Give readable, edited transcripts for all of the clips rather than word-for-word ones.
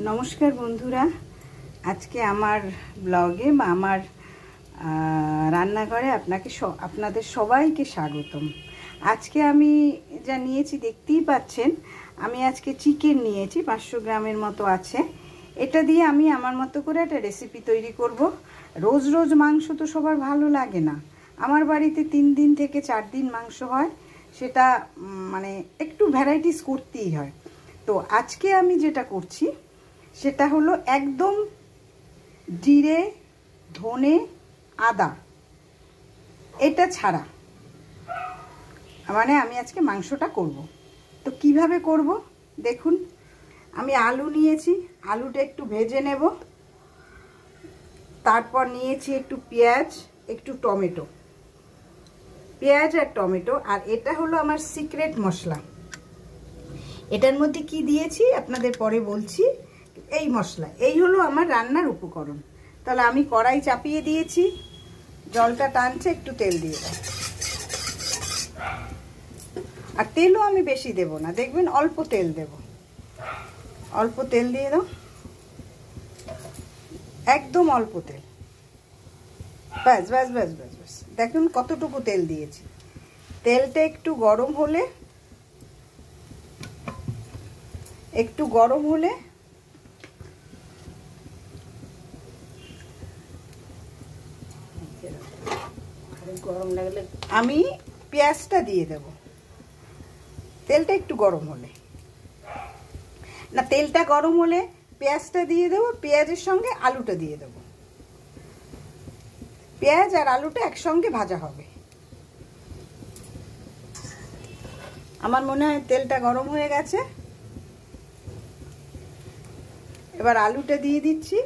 নমস্কার বন্ধুরা, আজকে আমার ব্লগে বা আমার রান্নাঘরে আপনাদের সবাইকে স্বাগতম। আজকে আমি যা নিয়েছি দেখতেই পাচ্ছেন, আমি আজকে চিকেন নিয়েছি, 500 গ্রামের মতো আছে। এটা দিয়ে আমি আমার মতো করে একটা রেসিপি তৈরি করব। রোজ রোজ মাংস তো সবার ভালো লাগে না। আমার বাড়িতে 3 দিন থেকে 4 দিন মাংস হয়, সেটা মানে একটু ভ্যারাইটিস করতেই হয়। তো আজকে আমি যেটা করছি সেটা হলো একদম জিরে, ধনে, আদা এটা ছাড়া, মানে আমি আজকে মাংসটা করব। তো কিভাবে করব দেখুন। আমি আলু নিয়েছি, আলুটা একটু ভেজে নেব। তারপর নিয়েছি একটু পেঁয়াজ, একটু টমেটো, পেঁয়াজ আর টমেটো। আর এটা হলো আমার সিক্রেট মশলা। এটার মধ্যে কি দিয়েছি আপনাদের পরে বলছি। এই মশলা, এই হলো আমার রান্নার উপকরণ। তাহলে আমি কড়াই চাপিয়ে দিয়েছি, জলটা টানছে, একটু তেল দিয়ে দেব। আর তেলও আমি বেশি দেব না, দেখবেন অল্প তেল দেব। অল্প তেল দিয়ে দাও, একদম অল্প তেল। ব্যাস ব্যাস ব্যাস ব্যাস ব্যাস, দেখুন কতটুকু তেল দিয়েছি। তেলটা একটু গরম হলে গরম লাগলে আমি পেঁয়াজটা দিয়ে দেব। তেলটা একটু গরম হলে না, তেলটা গরম হলে পেঁয়াজটা দিয়ে দেবো। পেঁয়াজের সঙ্গে আলুটা দিয়ে দেবো। পেঁয়াজ আর আলুটা একসঙ্গে ভাজা হবে। আমার মনে হয় তেলটা গরম হয়ে গেছে। এবার আলুটা দিয়ে দিচ্ছি।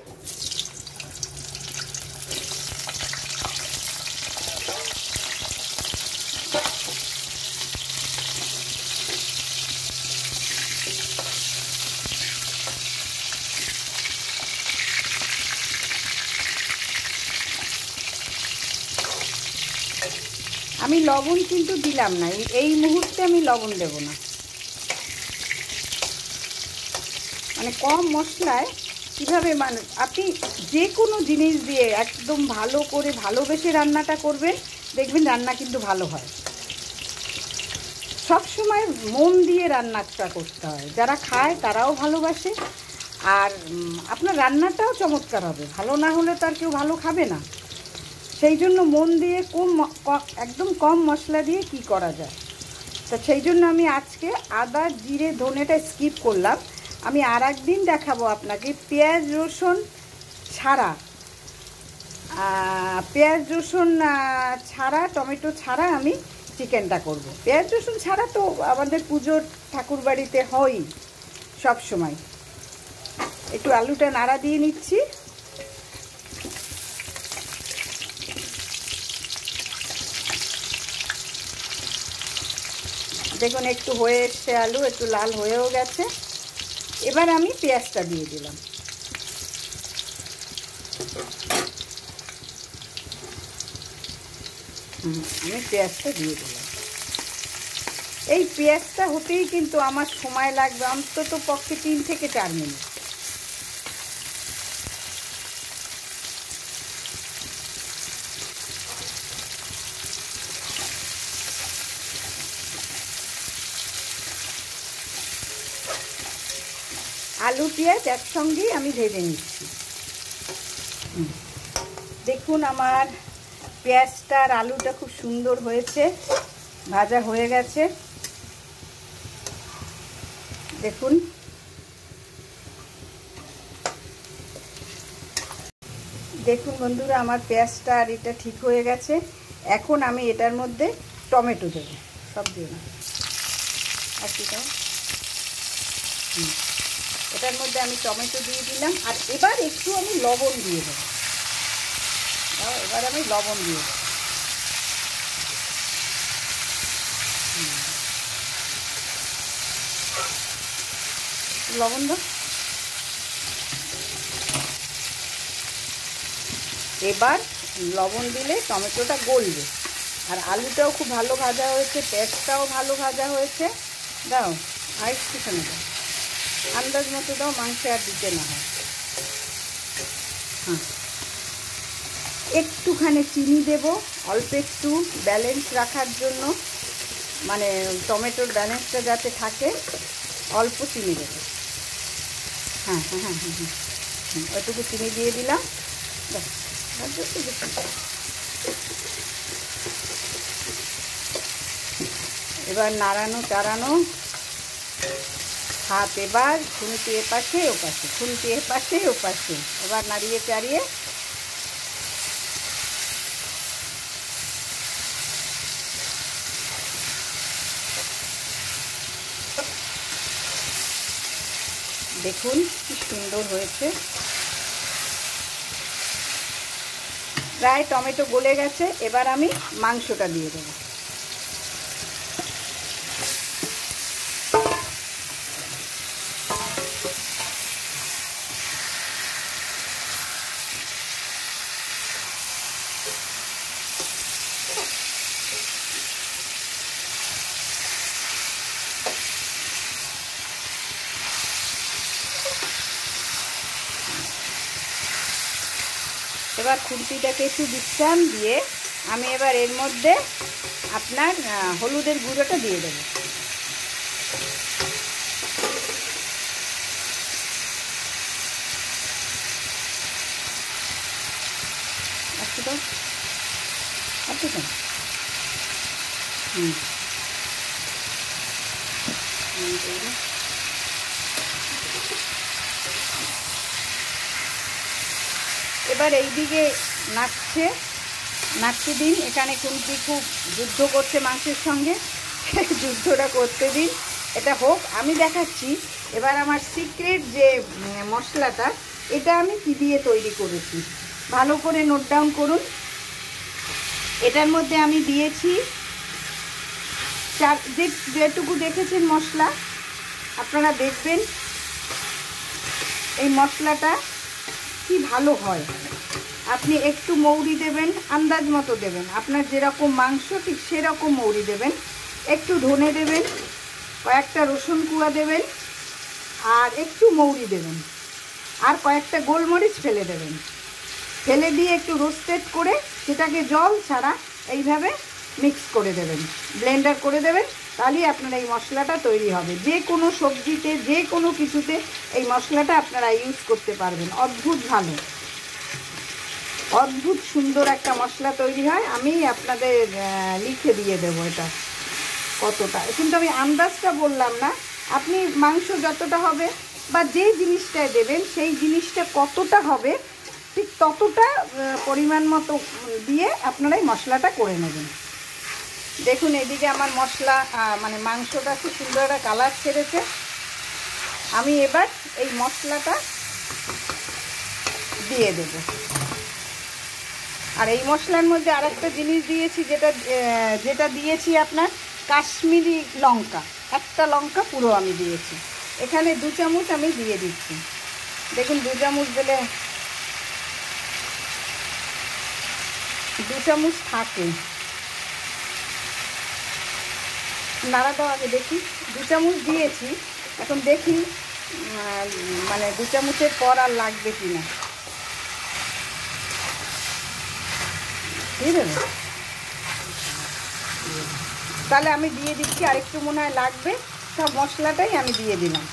আমি লবণ কিন্তু দিলাম না, এই মুহূর্তে আমি লবণ দেব না। মানে কম মশলায় কিভাবে, মানে আপনি যে কোনো জিনিস দিয়ে একদম ভালো করে ভালোবেসে রান্নাটা করবেন, দেখবেন রান্না কিন্তু ভালো হয়। সব সময় মন দিয়ে রান্নাটা করতে হয়। যারা খায় তারাও ভালোবাসে, আর আপনার রান্নাটাও চমৎকার হবে। ভালো না হলে তো আর কেউ ভালো খাবে না। সেই জন্য মন দিয়ে একদম কম মশলা দিয়ে কি করা যায়। তো সেই জন্য আমি আজকে আদা, জিরে, ধনেটা স্কিপ করলাম। আমি আর একদিন দেখাবো আপনাকে পেঁয়াজ রসুন ছাড়া, টমেটো ছাড়া আমি চিকেনটা করব। পেঁয়াজ রসুন ছাড়া তো আমাদের পুজোর ঠাকুর বাড়িতে হয়ই সব সময়। একটু আলুটা নাড়া দিয়ে নিচ্ছি। দেখুন একটু হয়ে এসছে, আলু একটু লাল হয়েও গেছে। এবার আমি পেঁয়াজটা দিয়ে দিলাম। আমি পেঁয়াজটা দিয়ে দিলাম। এই পেঁয়াজটা হতেই কিন্তু আমার সময় লাগবে অন্তত পক্ষে 3 থেকে 4 মিনিট। আলু পেঁয়াজ একসঙ্গেই আমি ভেজে নিচ্ছি। দেখুন আমার পেঁয়াজটা আর আলুটা খুব সুন্দর হয়েছে, ভাজা হয়ে গেছে। দেখুন দেখুন বন্ধুরা, আমার পেঁয়াজটা আর এটা ঠিক হয়ে গেছে। এখন আমি এটার মধ্যে টমেটো দেবো। সব দিয়ে না, আর কি দাও। এটার মধ্যে আমি টমেটো দিয়ে দিলাম। আর এবার একটু আমি লবণ দিয়ে দেবো। এবার আমি লবণ দিয়ে দেবো। লবণ দাও। এবার লবণ দিলে টমেটোটা গলবে। আর আলুটাও খুব ভালো ভাজা হয়েছে, পেঁয়াজটাও ভালো ভাজা হয়েছে। দাও আর একটুখানি দাও। আন্দাজ মতো দাও, মাংসে আর দিতে না হয়। হ্যাঁ, একটুখানি চিনি দেব, অল্প একটু ব্যালেন্স রাখার জন্য, মানে টমেটোর ব্যালেন্সটা যাতে থাকে, অল্প চিনি দেবো। হ্যাঁ হ্যাঁ হ্যাঁ হ্যাঁ হ্যাঁ, ওইটুকু চিনি দিয়ে দিলাম। এবার নাড়ানো চাড়ানো, হাত এবার খুন্তি এপাশে ওপাশে, খুন্তি এপাশে ওপাশে, এবার নাড়িয়ে চাড়িয়ে দেখুন কি সুন্দর হয়েছে। প্রায় টমেটো গলে গেছে, এবার আমি মাংসটা দিয়ে দেবো। এবার খুন্তিটাকে একটু বিশ্রাম দিয়ে আমি এবার এর মধ্যে আপনার হলুদের গুঁড়োটা দিয়ে দেবো। একটু তো একটু তো এবার এইদিকে নাড়তে দিন। এখানে খুন্তি খুব যুদ্ধ করছে মাংসের সঙ্গে, যুদ্ধটা করতে দিন, এটা হোক, আমি দেখাচ্ছি। এবার আমার সিক্রেট যে মশলাটা, এটা আমি কি দিয়ে তৈরি করেছি ভালো করে নোট ডাউন করুন। এটার মধ্যে আমি দিয়েছি যেটুকু দেখেছেন মশলা, আপনারা দেখবেন এই মশলাটা কি ভালো হয়। আপনি একটু মৌরি দেবেন, আন্দাজ মতো দেবেন, আপনার যেরকম মাংস ঠিক সেরকম মৌরি দেবেন, একটু ধনে দেবেন, কয়েকটা রসুন কুয়া দেবেন, আর একটু মৌরি দেবেন, আর কয়েকটা গোলমরিচ ফেলে দেবেন। ফেলে দিয়ে একটু রোস্টেড করে সেটাকে জল ছাড়া এইভাবে মিক্স করে দেবেন, ব্লেন্ডার করে দেবেন। তাহলেই আপনার এই মশলাটা তৈরি হবে। যে কোনো সবজিতে, যে কোনো কিছুতে এই মশলাটা আপনারা ইউজ করতে পারবেন। অদ্ভুত ভালো, অদ্ভুত সুন্দর একটা মশলা তৈরি হয়। আমি আপনাদের লিখে দিয়ে দেবো এটা কতটা, কিন্তু আমি আন্দাজটা বললাম না। আপনি মাংস যতটা হবে বা যে জিনিসটায় দেবেন সেই জিনিসটা কতটা হবে ঠিক ততটা পরিমাণ মতো দিয়ে আপনারা এই মশলাটা করে নেবেন। দেখুন এদিকে আমার মশলা মানে মাংসটা খুব সুন্দর একটা কালার ছেড়েছে। আমি এবার এই মশলাটা দিয়ে দেব। আর এই মশলার মধ্যে আরেকটা জিনিস দিয়েছি, যেটা দিয়েছি আপনার কাশ্মীরি লঙ্কা, একটা লঙ্কা পুরো আমি দিয়েছি। এখানে 2 চামচ আমি দিয়ে দিচ্ছি। দেখুন 2 চামচ দিলে 2 চামচ থাকে, নাড়া দাও আগে দেখি। 2 চামচ দিয়েছি, এখন দেখি মানে 2 চামচের পর আর লাগবে কি না। দিয়ে দেবে, তাহলে আমি দিয়ে দিচ্ছি। আরেকটু মনে হয় লাগবে, সব মশলাটাই আমি দিয়ে দিলাম।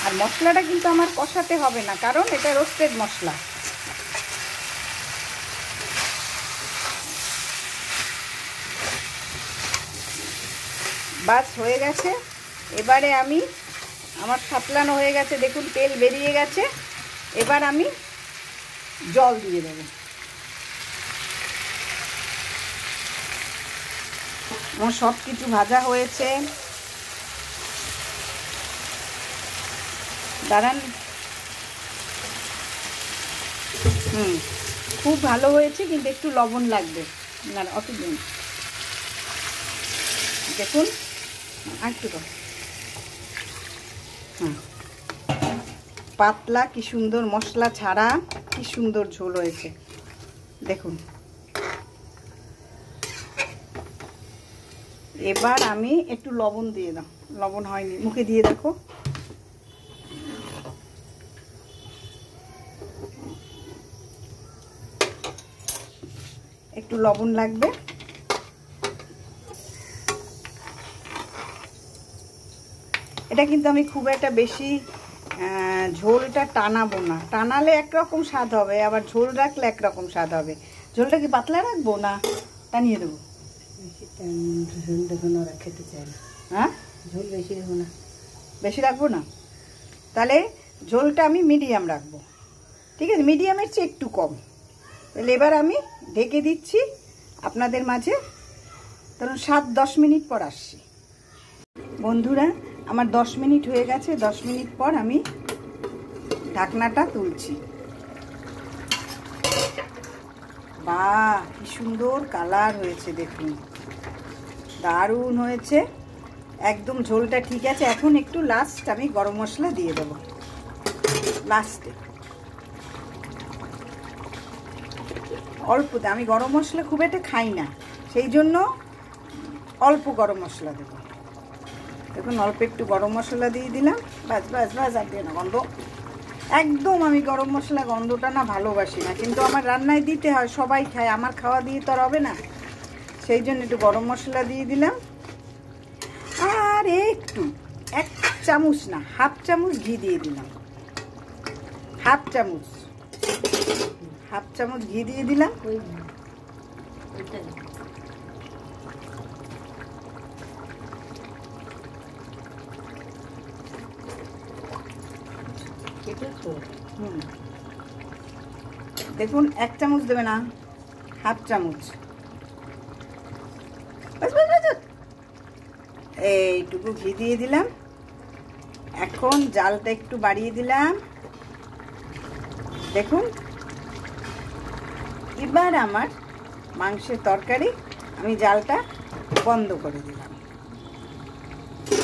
আর মশলাটা কিন্তু আমার কষাতে হবে না, কারণ এটা রোস্টেড মশলা। বাস হয়ে গেছে। এবারে আমি, আমার সাতলানো হয়ে গেছে, দেখুন তেল বেরিয়ে গেছে। এবার আমি জল দিয়ে দেব। আমার সব কিছু ভাজা হয়েছে। দাঁড়ান, খুব ভালো হয়েছে, কিন্তু একটু লবণ লাগবে। না অত দিন, দেখুন একটু তো পাতলা, কি সুন্দর মশলা ছাড়া, কি সুন্দর ঝোল হয়েছে দেখুন। এবার আমি একটু লবণ দিয়ে দাও, লবণ হয়নি, মুখে দিয়ে দেখো। একটু লবণ লাগবে। এটা কিন্তু আমি খুব একটা বেশি ঝোলটা টানাবো না, টানালে একরকম স্বাদ হবে, আবার ঝোল রাখলে একরকম স্বাদ হবে। ঝোলটা কি পাতলা রাখবো না টানিয়ে দেবো? ঝোল দেখো না, ওরা খেতে চায় না। হ্যাঁ, ঝোল বেশি দেবো না। বেশি রাখবো না, তাহলে ঝোলটা আমি মিডিয়াম রাখবো। ঠিক আছে, মিডিয়ামের চেয়ে একটু কম। তাহলে এবার আমি ঢেকে দিচ্ছি আপনাদের মাঝে, ধরুন 7-10 মিনিট পর আসছি। বন্ধুরা, আমার 10 মিনিট হয়ে গেছে। 10 মিনিট পর আমি ঢাকনাটা তুলছি। বাহ, কি সুন্দর কালার হয়েছে দেখুন, দারুণ হয়েছে একদম। ঝোলটা ঠিক আছে। এখন একটু লাস্ট আমি গরম মশলা দিয়ে দেবো লাস্টে, অল্পতে। আমি গরম মশলা খুব একটা খাই না, সেই জন্য অল্প গরম মশলা দেবো। দেখুন, অল্প একটু গরম মশলা দিয়ে দিলাম। বাস বাস বাস, আর দিয়ে না গন্ধ একদম। আমি গরম মশলা গন্ধটা না ভালোবাসি না, কিন্তু আমার রান্নায় দিতে হয়, সবাই খায়, আমার খাওয়া দিয়ে তো আর হবে না, সেই জন্য একটু গরম মশলা দিয়ে দিলাম। আর একটু 1 চামচ না, হাফ চামচ ঘি দিয়ে দিলাম। হাফ চামচ ঘি দিয়ে দিলাম। দেখুন, 1 চামচ দেবে না, হাফ চামচ। এইটুকু ঘি দিয়ে দিলাম। এখন জালটা একটু বাড়িয়ে দিলাম। দেখুন, এবার আমার মাংসের তরকারি, আমি জালটা বন্ধ করে দিলাম,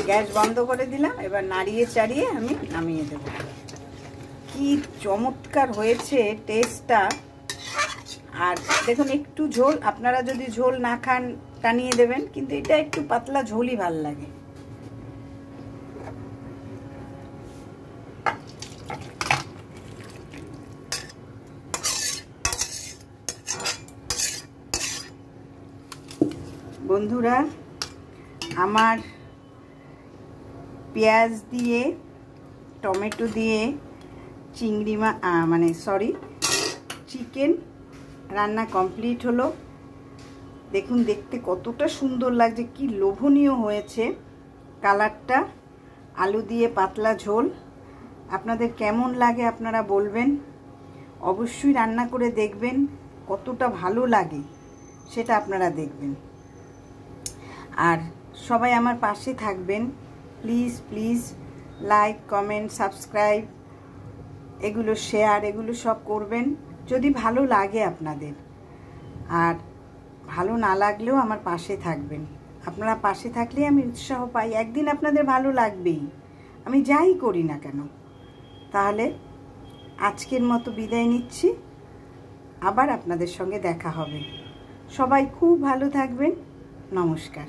গ্যাস বন্ধ করে দিলাম। এবার নাড়িয়ে চাড়িয়ে আমি নামিয়ে দেব। কি চমৎকার হয়েছে টেস্টটা। আর দেখুন, একটু ঝোল, আপনারা যদি ঝোল না খান টানিয়ে দেবেন, কিন্তু এটা একটু পাতলা ঝোলই ভাল লাগে। বন্ধুরা, আমার পেঁয়াজ দিয়ে, টমেটো দিয়ে চিকেন রান্না কমপ্লিট হলো। দেখুন, দেখতে কতটা সুন্দর লাগছে, কি লোভনীয় হয়েছে কালারটা। আলু দিয়ে পাতলা ঝোল। আপনাদের কেমন লাগে আপনারা বলবেন, অবশ্যই রান্না করে দেখবেন, কতটা ভালো লাগে সেটা আপনারা দেখবেন। আর সবাই আমার পাশে থাকবেন, please please. Like, comment, subscribe, এগুলো শেয়ার, এগুলো সব করবেন যদি ভালো লাগে আপনাদের। আর ভালো না লাগলেও আমার পাশে থাকবেন। আপনারা পাশে থাকলেই আমি উৎসাহ পাই, একদিন আপনাদের ভালো লাগবেই, আমি যাই করি না কেন। তাহলে আজকের মতো বিদায় নিচ্ছি, আবার আপনাদের সঙ্গে দেখা হবে। সবাই খুব ভালো থাকবেন। নমস্কার।